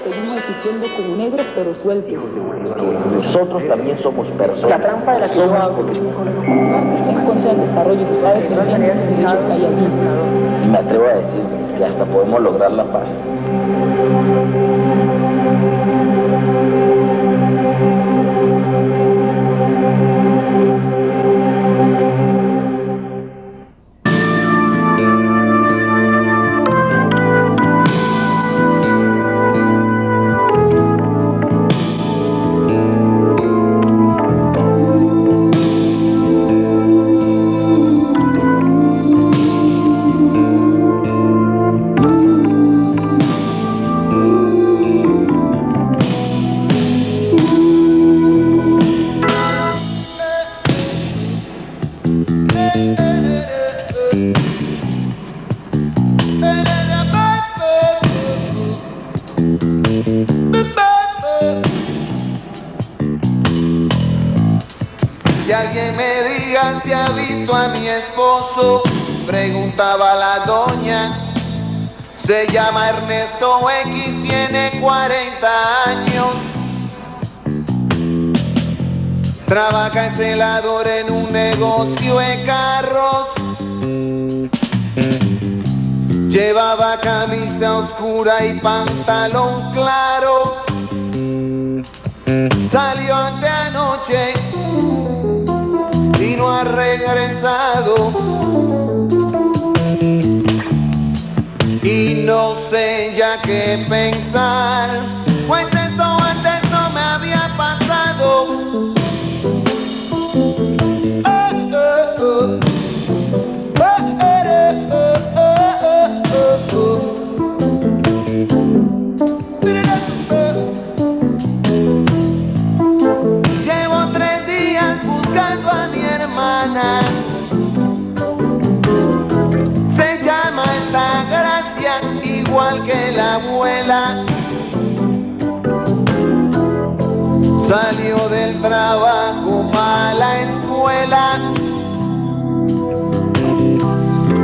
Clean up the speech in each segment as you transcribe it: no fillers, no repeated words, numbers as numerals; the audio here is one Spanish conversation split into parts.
seguimos existiendo como negros pero sueltos. Nosotros también somos personas. La trampa de la que yo hablo es un problema común. Está en contra del desarrollo, está De todas maneras, el Estado es un legislador. Y me atrevo a decir que hasta podemos lograr la paz. Que alguien me diga si ha visto a mi esposo, preguntaba la doña. Se llama Ernesto X, tiene 40 años. Trabaja en celador en un negocio de carros. Llevaba camisa oscura y pantalón claro. Salió anteanoche y no ha regresado. Y no sé ya qué pensar, pues esto antes no me había pasado. Llevo 3 días buscando a mi hermana. Se llama Altagracia, igual que la abuela. Salió del trabajo a la escuela.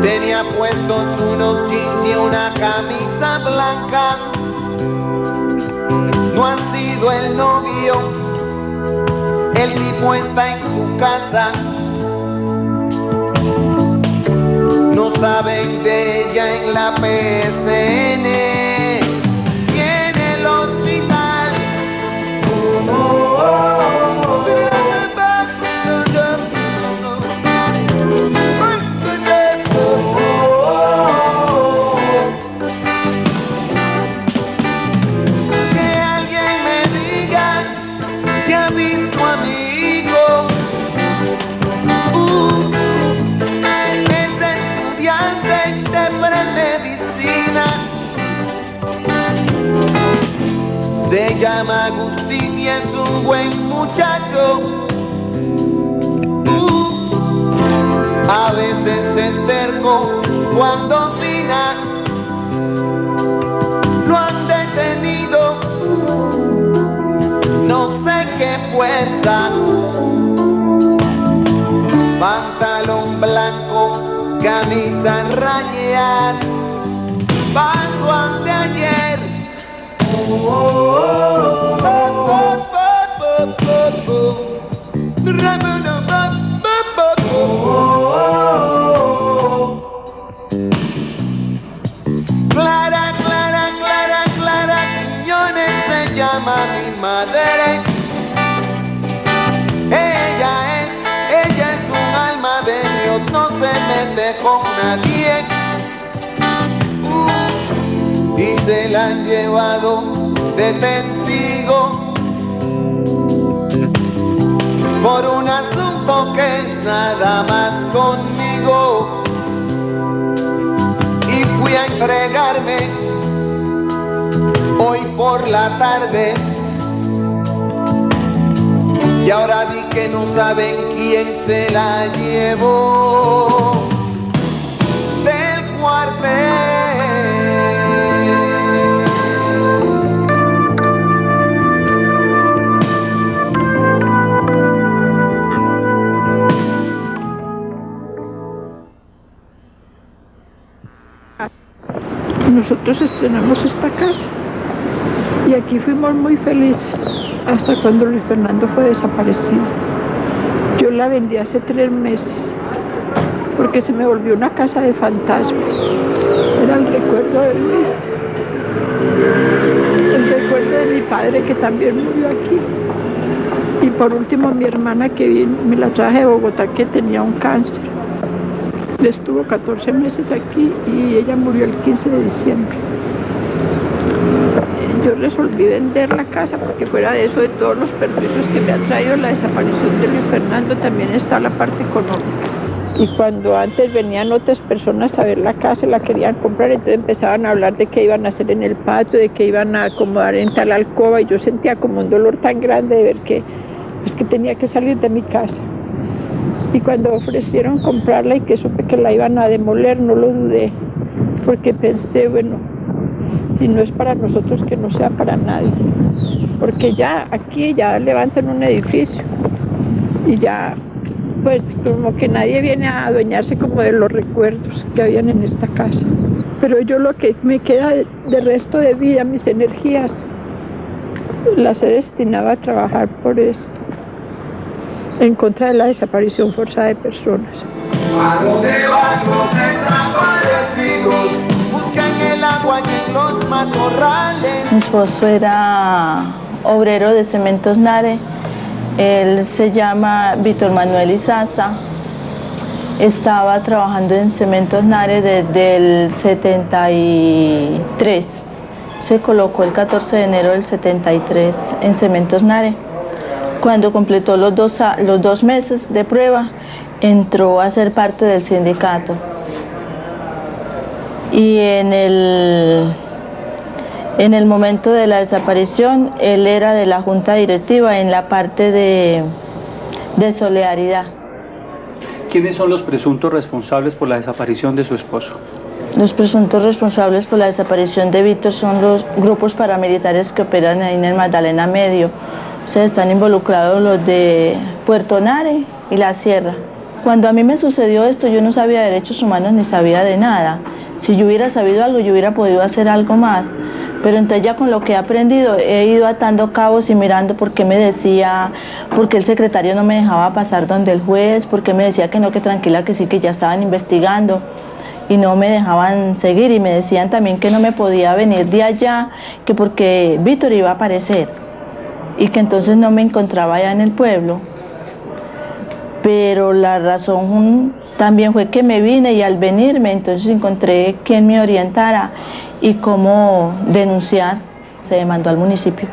Tenía puestos unos jeans y una camisa blanca. No ha sido el novio, el tipo está en su casa. No saben de ella en la PSN y en el hospital. Que alguien me diga si ha visto a mi hijo. Es estudiante de premedicina. Se llama Agustín y es un buen muchacho. A veces es terco cuando opina. Lo han detenido, no sé qué fuerza. Pantalón blanco, camisa en rayas. Pasó anteayer. Clara, Clara, Clara, Clara Quiñones se llama mi madre. Ella es un alma de Dios, no se mete con nadie. Y se la han llevado de testigo por un asunto que es nada más conmigo. Y fui a entregarme hoy por la tarde. Y ahora di que no saben quién se la llevó del cuartel. Nosotros estrenamos esta casa Y aquí fuimos muy felices hasta cuando Luis Fernando fue desaparecido. Yo la vendí hace 3 meses porque se me volvió una casa de fantasmas. Era el recuerdo de Luis, el recuerdo de mi padre que también murió aquí. Y por último mi hermana que vino, me la traje de Bogotá, que tenía un cáncer. Estuvo 14 meses aquí y ella murió el 15 de diciembre. Yo resolví vender la casa porque fuera de eso, de todos los perjuicios que me ha traído la desaparición de Luis Fernando, también está la parte económica. Y cuando antes venían otras personas a ver la casa, la querían comprar, entonces empezaban a hablar de qué iban a hacer en el patio, de qué iban a acomodar en tal alcoba, y yo sentía como un dolor tan grande de ver que tenía que salir de mi casa. Y cuando ofrecieron comprarla y que supe que la iban a demoler, no lo dudé, porque pensé, bueno, si no es para nosotros, que no sea para nadie, porque ya aquí ya levantan un edificio y ya pues como que nadie viene a adueñarse como de los recuerdos que habían en esta casa. Pero yo lo que me queda de resto de vida, mis energías, las he destinado a trabajar por esto, en contra de la desaparición forzada de personas. ¿A dónde van los desaparecidos? Buscan el agua y en los matorrales. Mi esposo era obrero de Cementos Nare. Él se llama Víctor Manuel Izaza. Estaba trabajando en Cementos Nare desde el 73. Se colocó el 14 de enero del 73 en Cementos Nare. Cuando completó los 2 meses de prueba, entró a ser parte del sindicato. Y en el momento de la desaparición, él era de la junta directiva en la parte de solidaridad. ¿Quiénes son los presuntos responsables por la desaparición de su esposo? Los presuntos responsables por la desaparición de Víctor son los grupos paramilitares que operan ahí en el Magdalena Medio. O sea, están involucrados los de Puerto Nare y la Sierra. Cuando a mí me sucedió esto, yo no sabía de derechos humanos ni sabía de nada. Si yo hubiera sabido algo, yo hubiera podido hacer algo más. Pero entonces ya con lo que he aprendido, he ido atando cabos y mirando por qué me decía, por qué el secretario no me dejaba pasar donde el juez, por qué me decía que no, que tranquila, que sí, que ya estaban investigando y no me dejaban seguir, y me decían también que no me podía venir de allá, que porque Víctor iba a aparecer y que entonces no me encontraba allá en el pueblo. Pero la razón también fue que me vine, y al venirme entonces encontré quien me orientara y cómo denunciar. Se demandó al municipio,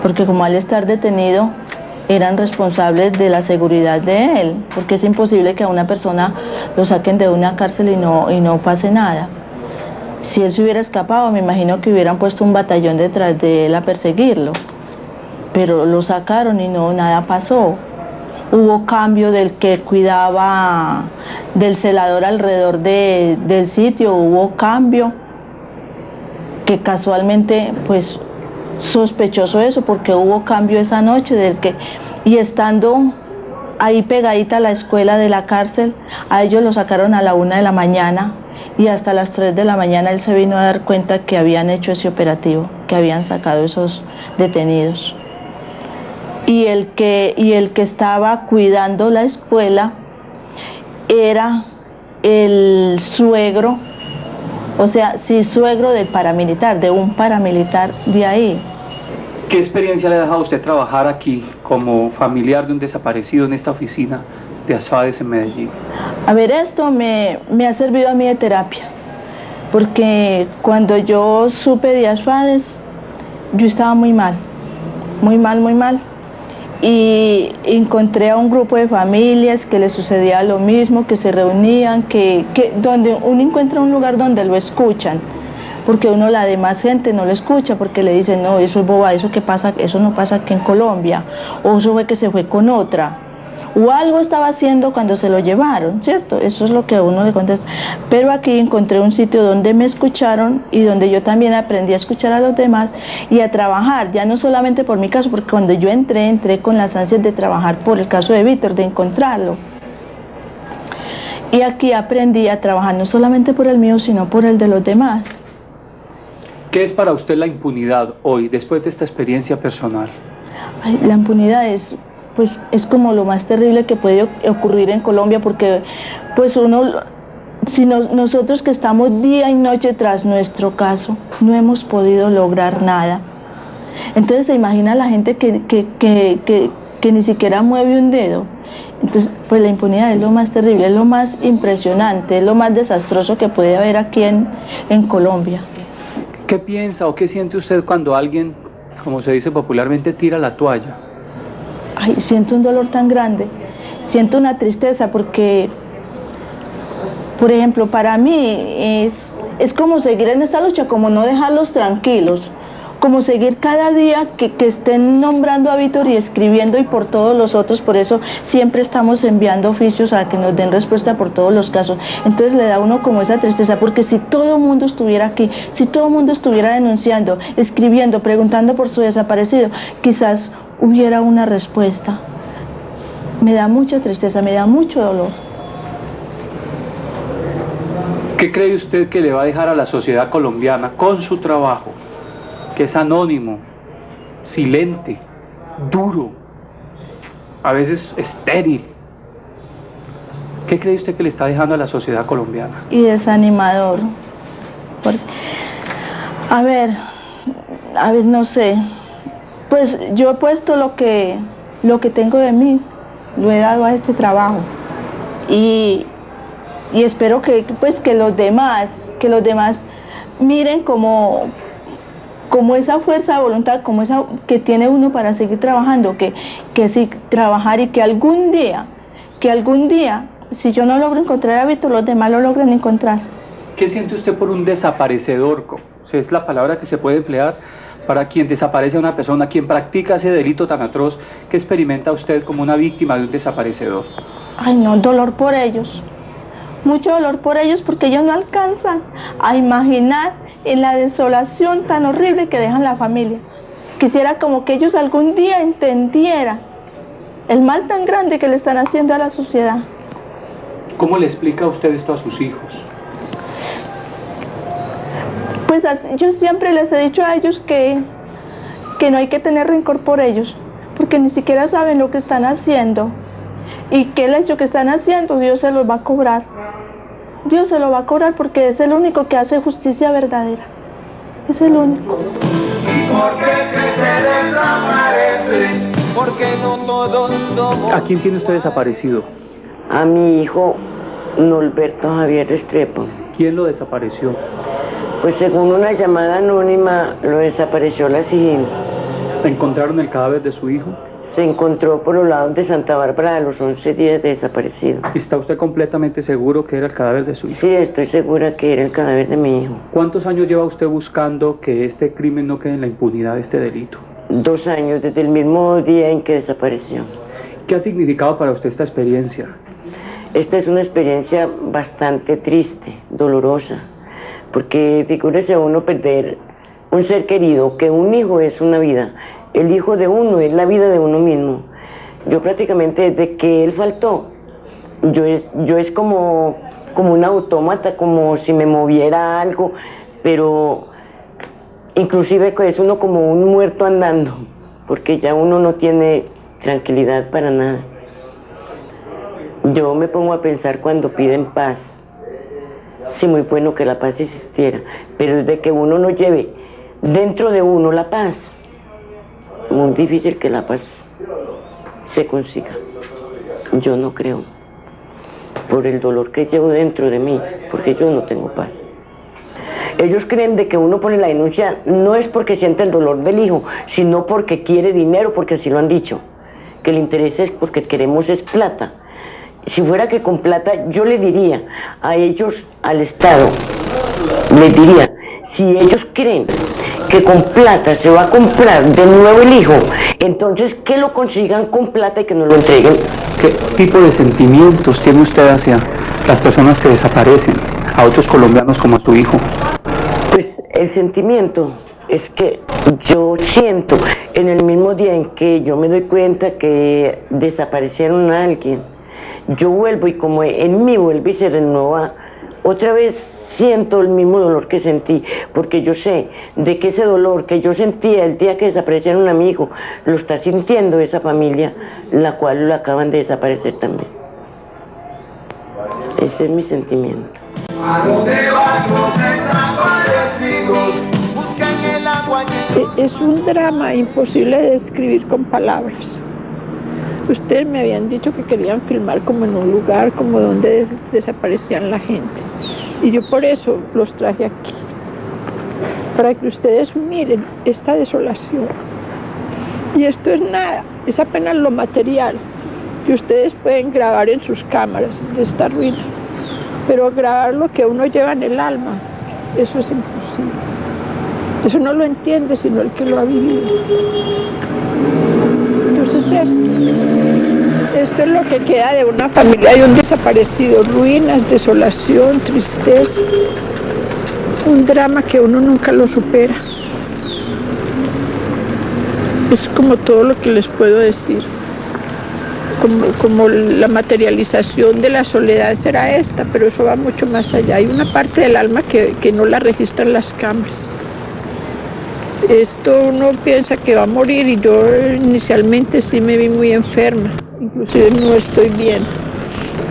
porque como al estar detenido eran responsables de la seguridad de él, porque es imposible que a una persona lo saquen de una cárcel y no pase nada. Si él se hubiera escapado, me imagino que hubieran puesto un batallón detrás de él a perseguirlo, pero lo sacaron y nada pasó. Hubo cambio del que cuidaba del celador alrededor del sitio, hubo cambio, que casualmente pues sospechoso eso, porque hubo cambio esa noche y estando ahí pegadita a la escuela de la cárcel, a ellos lo sacaron a la 1 de la mañana y hasta las 3 de la mañana él se vino a dar cuenta que habían hecho ese operativo, que habían sacado esos detenidos. Y el que estaba cuidando la escuela era el suegro, o sea, sí, suegro del paramilitar, de un paramilitar de ahí. ¿Qué experiencia le ha dejado a usted trabajar aquí como familiar de un desaparecido en esta oficina de ASFADES en Medellín? A ver, esto me ha servido a mí de terapia, porque cuando yo supe de ASFADES, yo estaba muy mal, muy mal, muy mal. Y encontré a un grupo de familias que les sucedía lo mismo, que se reunían, donde uno encuentra un lugar donde lo escuchan, porque uno, la demás gente, no lo escucha, porque le dicen, no, eso es boba, eso que pasa, eso no pasa aquí en Colombia, o eso fue que se fue con otra, o algo estaba haciendo cuando se lo llevaron, ¿cierto? Eso es lo que a uno le contesta. Pero aquí encontré un sitio donde me escucharon y donde yo también aprendí a escuchar a los demás y a trabajar, ya no solamente por mi caso, porque cuando yo entré con las ansias de trabajar por el caso de Víctor, de encontrarlo. Y aquí aprendí a trabajar no solamente por el mío, sino por el de los demás. ¿Qué es para usted la impunidad hoy, después de esta experiencia personal? Ay, la impunidad es como lo más terrible que puede ocurrir en Colombia, porque pues nosotros que estamos día y noche tras nuestro caso, no hemos podido lograr nada. Entonces se imagina la gente que ni siquiera mueve un dedo. Entonces, pues la impunidad es lo más terrible, es lo más impresionante, es lo más desastroso que puede haber aquí en Colombia. ¿Qué piensa o qué siente usted cuando alguien, como se dice popularmente, tira la toalla? Ay, siento un dolor tan grande, siento una tristeza porque, por ejemplo, para mí es como seguir en esta lucha, como no dejarlos tranquilos, como seguir cada día que estén nombrando a Víctor y escribiendo y por todos los otros. Por eso siempre estamos enviando oficios a que nos den respuesta por todos los casos. Entonces le da a uno como esa tristeza, porque si todo el mundo estuviera aquí, si todo el mundo estuviera denunciando, escribiendo, preguntando por su desaparecido, quizás hubiera una respuesta. Me da mucha tristeza, me da mucho dolor. ¿Qué cree usted que le va a dejar a la sociedad colombiana con su trabajo, que es anónimo, silente, duro, a veces estéril? ¿Qué cree usted que le está dejando a la sociedad colombiana? Y desanimador. A ver, no sé. Pues yo he puesto lo que tengo de mí, lo he dado a este trabajo. Y espero que los demás miren como esa fuerza de voluntad, como esa que tiene uno para seguir trabajando, que sí, trabajar, y que algún día, si yo no logro encontrar a Víctor, los demás lo logren encontrar. ¿Qué siente usted por un desaparecedor? Es la palabra que se puede emplear para quien desaparece a una persona, quien practica ese delito tan atroz. ¿Qué experimenta usted como una víctima de un desaparecedor? Ay no, dolor por ellos, mucho dolor por ellos, porque ellos no alcanzan a imaginar en la desolación tan horrible que dejan la familia. Quisiera como que ellos algún día entendieran el mal tan grande que le están haciendo a la sociedad. ¿Cómo le explica usted esto a sus hijos? Pues yo siempre les he dicho a ellos que no hay que tener rencor por ellos, porque ni siquiera saben lo que están haciendo, y que el hecho que están haciendo Dios se los va a cobrar. Dios se lo va a cobrar, porque es el único que hace justicia verdadera. Es el único. ¿Por qué se desaparece? Porque no todos somos. ¿A quién tiene usted desaparecido? A mi hijo Norberto Javier Restrepo. ¿Quién lo desapareció? Pues según una llamada anónima, lo desapareció la SIGIN. ¿Encontraron el cadáver de su hijo? Se encontró por los lados de Santa Bárbara a los 11 días de desaparecido. ¿Está usted completamente seguro que era el cadáver de su hijo? Sí, estoy segura que era el cadáver de mi hijo. ¿Cuántos años lleva usted buscando que este crimen no quede en la impunidad de este delito? 2 años, desde el mismo día en que desapareció. ¿Qué ha significado para usted esta experiencia? Esta es una experiencia bastante triste, dolorosa, porque figúrese uno perder un ser querido, que un hijo es una vida. El hijo de uno es la vida de uno mismo. Yo prácticamente desde que él faltó, yo es como un autómata, como si me moviera algo, pero inclusive es uno como un muerto andando, porque ya uno no tiene tranquilidad para nada. Yo me pongo a pensar cuando piden paz. Sí, muy bueno que la paz existiera, pero desde que uno no lleve dentro de uno la paz, muy difícil que la paz se consiga. Yo no creo, por el dolor que llevo dentro de mí, porque yo no tengo paz. Ellos creen de que uno pone la denuncia no es porque siente el dolor del hijo, sino porque quiere dinero, porque así lo han dicho, que el interés es porque queremos es plata. Si fuera que con plata, yo le diría a ellos, al Estado, les diría, si ellos creen que con plata se va a comprar de nuevo el hijo, entonces que lo consigan con plata y que nos lo entreguen. ¿Qué tipo de sentimientos tiene usted hacia las personas que desaparecen, a otros colombianos como a su hijo? Pues el sentimiento es que yo siento en el mismo día en que yo me doy cuenta que desaparecieron a alguien, yo vuelvo y como en mí vuelve y se renueva, otra vez siento el mismo dolor que sentí, porque yo sé de que ese dolor que yo sentía el día que desaparecieron un amigo, lo está sintiendo esa familia, la cual lo acaban de desaparecer también. Ese es mi sentimiento. ¿A dónde van los desaparecidos? Buscan el agua y... Es un drama imposible de describir con palabras. Ustedes me habían dicho que querían filmar como en un lugar como donde desaparecían la gente. Y yo por eso los traje aquí, para que ustedes miren esta desolación. Y esto es nada, es apenas lo material que ustedes pueden grabar en sus cámaras de esta ruina. Pero grabar lo que uno lleva en el alma, eso es imposible. Eso no lo entiende sino el que lo ha vivido. Entonces esto es lo que queda de una familia de un desaparecido, ruinas, desolación, tristeza, un drama que uno nunca lo supera. Es como todo lo que les puedo decir. Como la materialización de la soledad será esta, pero eso va mucho más allá. Hay una parte del alma que no la registran las cámaras. Esto uno piensa que va a morir y yo inicialmente sí me vi muy enferma, inclusive no estoy bien.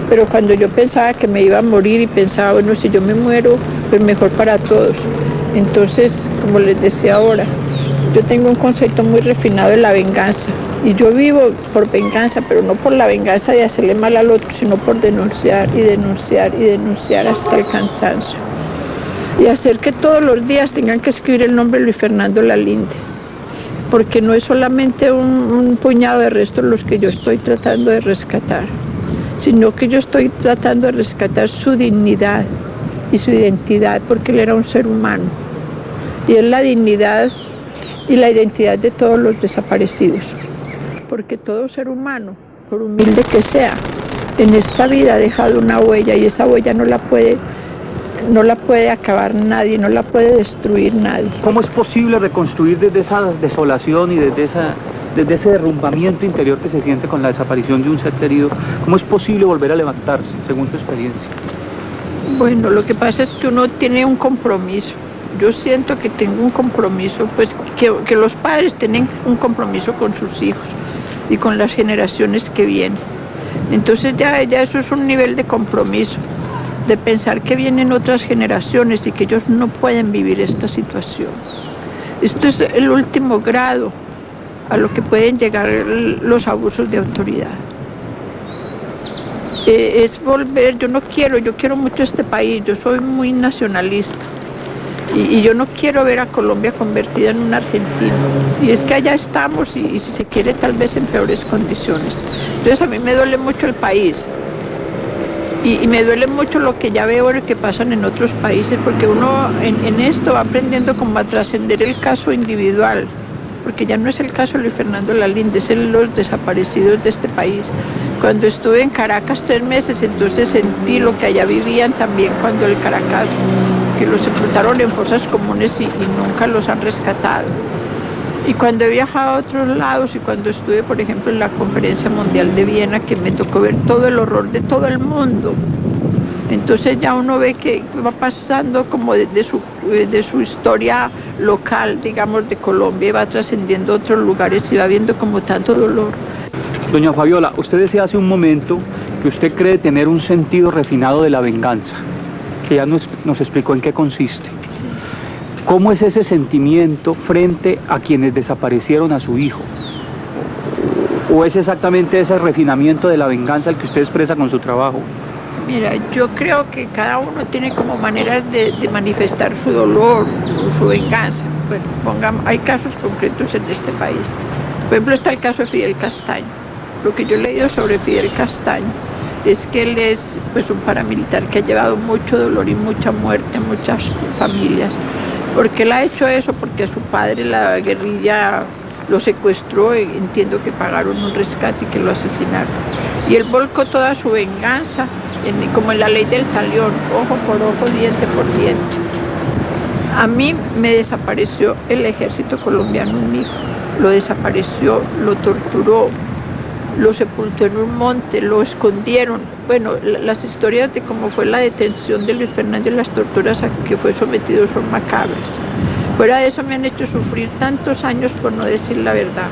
Pero cuando yo pensaba que me iba a morir y pensaba, bueno, si yo me muero, pues mejor para todos. Entonces, como les decía ahora, yo tengo un concepto muy refinado de la venganza. Y yo vivo por venganza, pero no por la venganza de hacerle mal al otro, sino por denunciar y denunciar y denunciar hasta el cansancio. Y hacer que todos los días tengan que escribir el nombre de Luis Fernando Lalinde. Porque no es solamente un puñado de restos los que yo estoy tratando de rescatar, sino que yo estoy tratando de rescatar su dignidad y su identidad, porque él era un ser humano. Y es la dignidad y la identidad de todos los desaparecidos. Porque todo ser humano, por humilde que sea, en esta vida ha dejado una huella y esa huella no la puede acabar nadie, no la puede destruir nadie. ¿Cómo es posible reconstruir desde esa desolación y desde ese derrumbamiento interior que se siente con la desaparición de un ser querido? ¿Cómo es posible volver a levantarse, según su experiencia? Bueno, lo que pasa es que uno tiene un compromiso. Yo siento que tengo un compromiso, pues que los padres tienen un compromiso con sus hijos y con las generaciones que vienen. Entonces ya eso es un nivel de compromiso, de pensar que vienen otras generaciones y que ellos no pueden vivir esta situación. Esto es el último grado a lo que pueden llegar los abusos de autoridad. Es volver, yo quiero mucho este país, yo soy muy nacionalista. Y yo no quiero ver a Colombia convertida en un argentino. Y es que allá estamos y si se quiere tal vez en peores condiciones. Entonces a mí me duele mucho el país. Y me duele mucho lo que ya veo que pasan en otros países, porque uno en esto va aprendiendo como a trascender el caso individual. Porque ya no es el caso de Luis Fernando Lalinde, es los desaparecidos de este país. Cuando estuve en Caracas 3 meses, entonces sentí lo que allá vivían también cuando el Caracazo, que los sepultaron en fosas comunes y nunca los han rescatado. Y cuando he viajado a otros lados y cuando estuve, por ejemplo, en la Conferencia Mundial de Viena, que me tocó ver todo el horror de todo el mundo, entonces ya uno ve que va pasando como de su historia local, digamos, de Colombia, y va trascendiendo a otros lugares y va viendo como tanto dolor. Doña Fabiola, usted decía hace un momento que usted cree tener un sentido refinado de la venganza, que ya nos explicó en qué consiste. ¿Cómo es ese sentimiento frente a quienes desaparecieron a su hijo? ¿O es exactamente ese refinamiento de la venganza el que usted expresa con su trabajo? Mira, yo creo que cada uno tiene como maneras de manifestar su dolor o su venganza. Bueno, hay casos concretos en este país. Por ejemplo, está el caso de Fidel Castaño. Lo que yo he leído sobre Fidel Castaño es que él es pues un paramilitar que ha llevado mucho dolor y mucha muerte a muchas familias. ¿Por qué él ha hecho eso? Porque a su padre la guerrilla lo secuestró y entiendo que pagaron un rescate y que lo asesinaron. Y él volcó toda su venganza, como en la ley del talión, ojo por ojo, diente por diente. A mí me desapareció el ejército colombiano un hijo, lo desapareció, lo torturó, lo sepultó en un monte, lo escondieron. Bueno, las historias de cómo fue la detención de Luis Fernando y las torturas a que fue sometido son macabras. Fuera de eso me han hecho sufrir tantos años por no decir la verdad.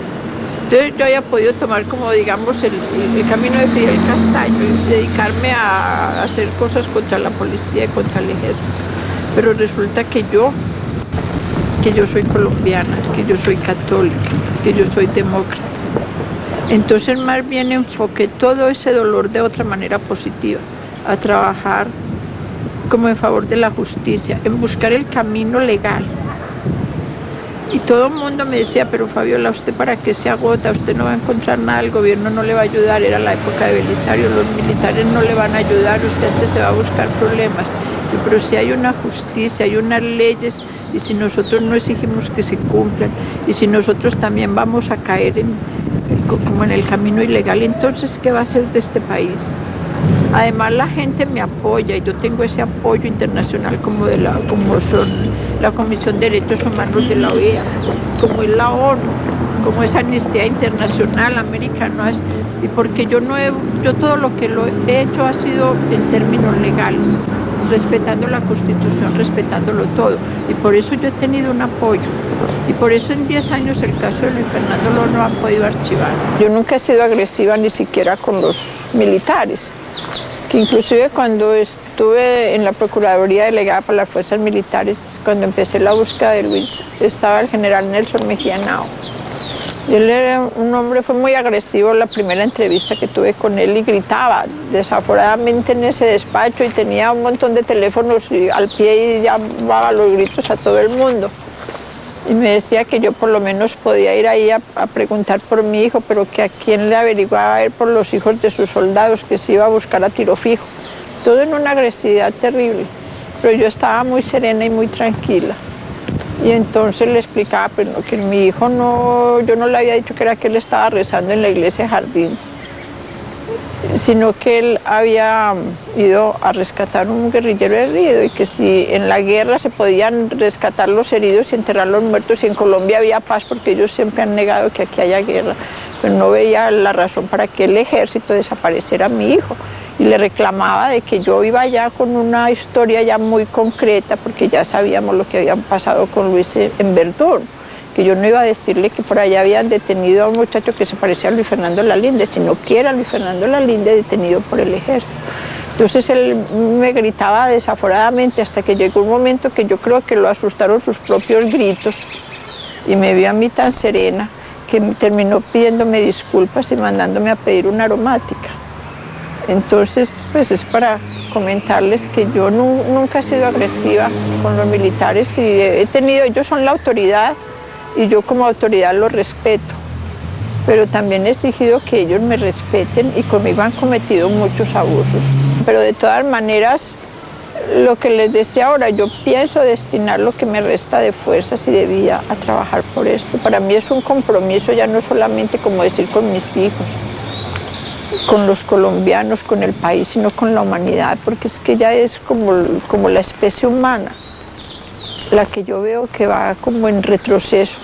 Entonces yo había podido tomar como digamos el camino de Fidel Castaño y dedicarme a hacer cosas contra la policía y contra el ejército. Pero resulta que yo soy colombiana, que yo soy católica, que yo soy demócrata. Entonces más bien enfoqué todo ese dolor de otra manera positiva, a trabajar como en favor de la justicia, en buscar el camino legal. Y todo el mundo me decía, pero Fabiola, ¿usted para qué se agota? Usted no va a encontrar nada, el gobierno no le va a ayudar, era la época de Belisario, los militares no le van a ayudar, usted antes se va a buscar problemas. Pero si hay una justicia, hay unas leyes, y si nosotros no exigimos que se cumplan, y si nosotros también vamos a caer como en el camino ilegal, entonces ¿qué va a hacer de este país? Además la gente me apoya y yo tengo ese apoyo internacional como son la Comisión de Derechos Humanos de la OEA, como es la ONU, como es Amnistía Internacional, Americano, y porque yo todo lo que lo he hecho ha sido en términos legales, respetando la Constitución, respetándolo todo, y por eso yo he tenido un apoyo, y por eso en 10 años el caso de Luis Fernando no han podido archivar. Yo nunca he sido agresiva ni siquiera con los militares, que inclusive cuando estuve en la Procuraduría Delegada para las Fuerzas Militares, cuando empecé la búsqueda de Luis, estaba el general Nelson Mejía Nao. Él era un hombre, fue muy agresivo la primera entrevista que tuve con él y gritaba desaforadamente en ese despacho y tenía un montón de teléfonos al pie y llamaba a los gritos a todo el mundo. Y me decía que yo por lo menos podía ir ahí a preguntar por mi hijo, pero que a quién le averiguaba a él por los hijos de sus soldados, que se iba a buscar a tiro fijo. Todo en una agresividad terrible, pero yo estaba muy serena y muy tranquila. Y entonces le explicaba pues, no, que mi hijo yo no le había dicho que era que él estaba rezando en la iglesia Jardín, sino que él había ido a rescatar un guerrillero herido y que si en la guerra se podían rescatar los heridos y enterrar los muertos y en Colombia había paz, porque ellos siempre han negado que aquí haya guerra, pues no veía la razón para que el ejército desapareciera a mi hijo. Y le reclamaba de que yo iba allá con una historia ya muy concreta, porque ya sabíamos lo que había pasado con Luis en Verdún, que yo no iba a decirle que por allá habían detenido a un muchacho que se parecía a Luis Fernando Lalinde, sino que era Luis Fernando Lalinde detenido por el ejército. Entonces él me gritaba desaforadamente hasta que llegó un momento que yo creo que lo asustaron sus propios gritos y me vio a mí tan serena que terminó pidiéndome disculpas y mandándome a pedir una aromática. Entonces, pues es para comentarles que yo nunca he sido agresiva con los militares y ellos son la autoridad y yo como autoridad los respeto, pero también he exigido que ellos me respeten y conmigo han cometido muchos abusos. Pero de todas maneras, lo que les decía ahora, yo pienso destinar lo que me resta de fuerzas y de vida a trabajar por esto. Para mí es un compromiso ya no solamente como decir con mis hijos, con los colombianos, con el país, sino con la humanidad, porque es que ya es como la especie humana, la que yo veo que va como en retroceso,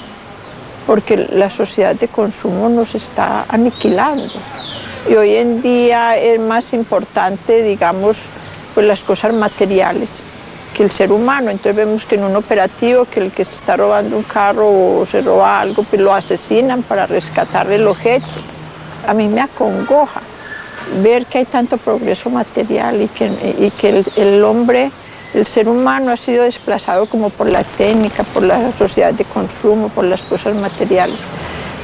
porque la sociedad de consumo nos está aniquilando. Y hoy en día es más importante, digamos, pues las cosas materiales que el ser humano. Entonces vemos que en un operativo que el que se está robando un carro o se roba algo, pues lo asesinan para rescatar el objeto. A mí me acongoja ver que hay tanto progreso material y que el hombre, el ser humano ha sido desplazado como por la técnica, por la sociedad de consumo, por las cosas materiales.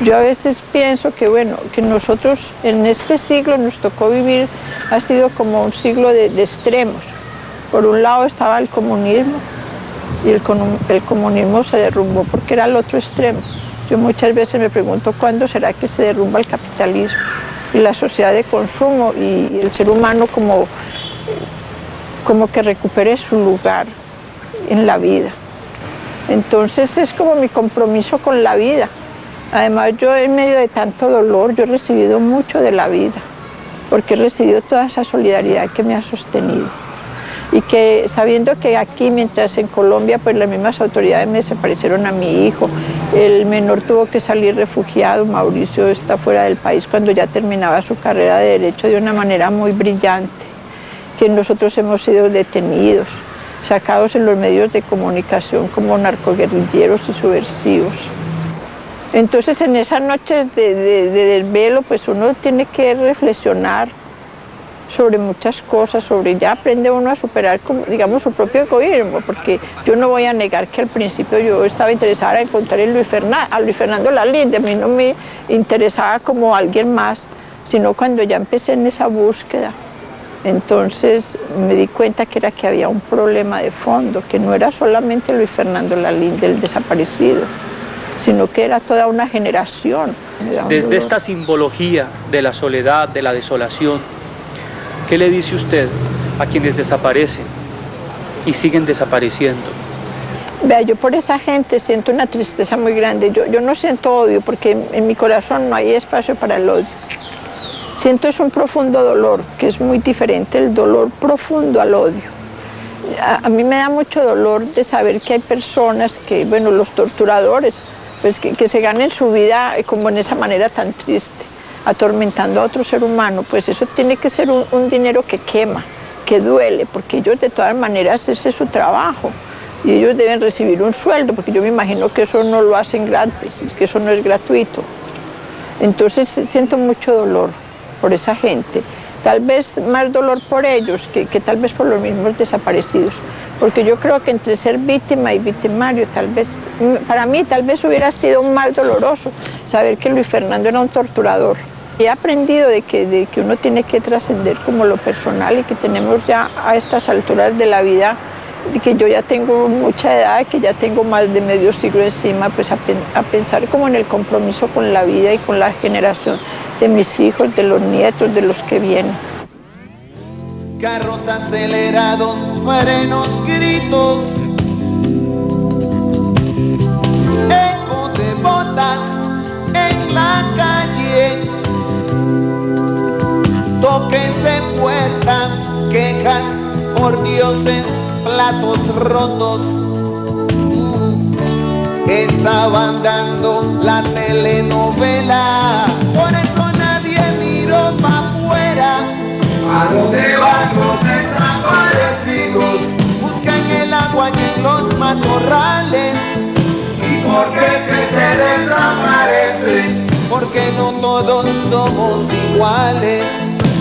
Yo a veces pienso que bueno, que nosotros en este siglo nos tocó vivir, ha sido como un siglo de extremos. Por un lado estaba el comunismo y el comunismo se derrumbó porque era el otro extremo. Yo muchas veces me pregunto cuándo será que se derrumba el capitalismo y la sociedad de consumo y el ser humano como que recupere su lugar en la vida. Entonces es como mi compromiso con la vida. Además yo en medio de tanto dolor, yo he recibido mucho de la vida, porque he recibido toda esa solidaridad que me ha sostenido. y que sabiendo que aquí, mientras en Colombia, pues las mismas autoridades me desaparecieron a mi hijo, el menor tuvo que salir refugiado, Mauricio está fuera del país cuando ya terminaba su carrera de Derecho de una manera muy brillante, que nosotros hemos sido detenidos, sacados en los medios de comunicación como narcoguerrilleros y subversivos. Entonces en esas noches de desvelo, pues uno tiene que reflexionar sobre muchas cosas, ya aprende uno a superar, digamos, su propio egoísmo, porque yo no voy a negar que al principio yo estaba interesada en encontrar a Luis Fernando Lalinde, a mí no me interesaba como alguien más, sino cuando ya empecé en esa búsqueda. Entonces me di cuenta que había un problema de fondo, que no era solamente Luis Fernando Lalinde, el desaparecido, sino que era toda una generación. Desde esta simbología de la soledad, de la desolación, ¿qué le dice usted a quienes desaparecen y siguen desapareciendo? Vea, yo por esa gente siento una tristeza muy grande. Yo no siento odio, porque en mi corazón no hay espacio para el odio. Siento es un profundo dolor, que es muy diferente el dolor profundo al odio. A mí me da mucho dolor de saber que hay personas que, bueno, los torturadores, pues que se ganen su vida como en esa manera tan triste, atormentando a otro ser humano, pues eso tiene que ser un dinero que quema, que duele, porque ellos de todas maneras ese es su trabajo y ellos deben recibir un sueldo, porque yo me imagino que eso no lo hacen gratis, que eso no es gratuito. Entonces siento mucho dolor por esa gente, tal vez más dolor por ellos que tal vez por los mismos desaparecidos, porque yo creo que entre ser víctima y victimario, tal vez, para mí tal vez hubiera sido más doloroso saber que Luis Fernando era un torturador. He aprendido de que uno tiene que trascender como lo personal y que tenemos ya a estas alturas de la vida, de que yo ya tengo mucha edad, que ya tengo más de medio siglo encima, pues a pensar como en el compromiso con la vida y con la generación de mis hijos, de los nietos, de los que vienen. Carros acelerados, frenos, gritos, eco de botas en la calle, toques de puerta, quejas por dioses, platos rotos. Estaban dando la telenovela, por eso nadie miró pa' afuera. ¿A dónde van los desaparecidos? Buscan el agua y en los matorrales. ¿Y por qué es que se desaparecen? Porque no todos somos iguales.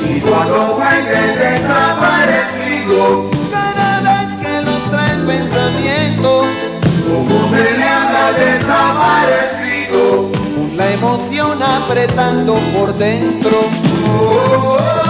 Y cuando vuelve el desaparecido, cada vez que los trae el pensamiento, ¿cómo se le habla al desaparecido? Con la emoción apretando por dentro. Oh, oh, oh.